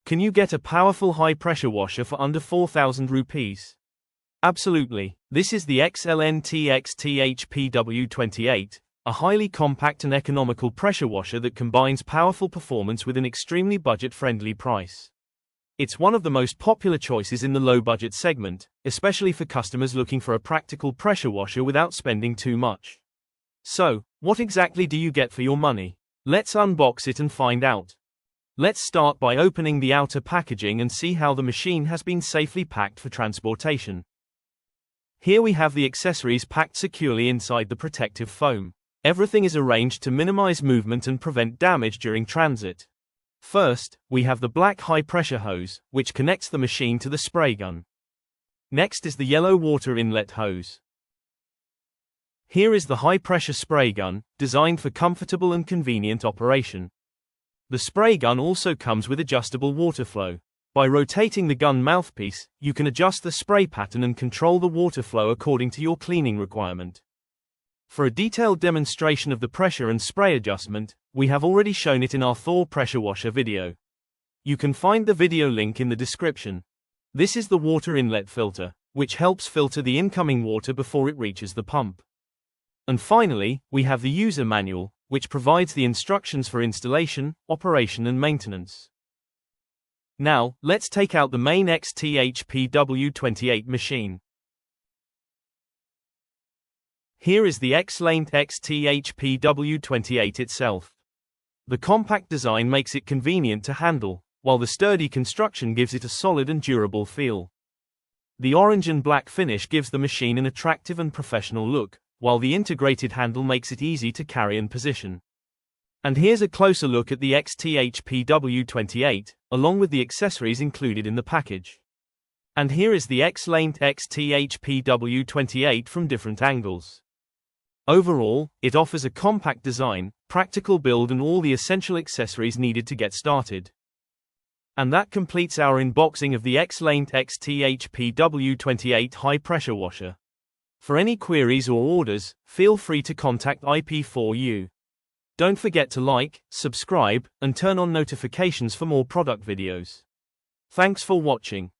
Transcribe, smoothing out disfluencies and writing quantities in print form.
Can you get a powerful high-pressure washer for under 4,000 rupees? Absolutely. This is the XLNT XTHPW28, a highly compact and economical pressure washer that combines powerful performance with an extremely budget-friendly price. It's one of the most popular choices in the low-budget segment, especially for customers looking for a practical pressure washer without spending too much. So, what exactly do you get for your money? Let's unbox it and find out. Let's start by opening the outer packaging and see how the machine has been safely packed for transportation. Here we have the accessories packed securely inside the protective foam. Everything is arranged to minimize movement and prevent damage during transit. First, we have the black high-pressure hose, which connects the machine to the spray gun. Next is the yellow water inlet hose. Here is the high-pressure spray gun, designed for comfortable and convenient operation. The spray gun also comes with adjustable water flow. By rotating the gun mouthpiece, you can adjust the spray pattern and control the water flow according to your cleaning requirement. For a detailed demonstration of the pressure and spray adjustment, we have already shown it in our Thor pressure washer video. You can find the video link in the description. This is the water inlet filter, which helps filter the incoming water before it reaches the pump. And finally, we have the user manual, which provides the instructions for installation, operation and maintenance. Now, let's take out the main XTHPW28 machine. Here is the XLNT XTHPW28 itself. The compact design makes it convenient to handle, while the sturdy construction gives it a solid and durable feel. The orange and black finish gives the machine an attractive and professional look, while the integrated handle makes it easy to carry and position. And here's a closer look at the XTHPW28, along with the accessories included in the package. And here is the XLNT XTHPW28 from different angles. Overall, it offers a compact design, practical build and all the essential accessories needed to get started. And that completes our unboxing of the XLNT XTHPW28 high-pressure washer. For any queries or orders, feel free to contact IP4U. Don't forget to like, subscribe, and turn on notifications for more product videos. Thanks for watching.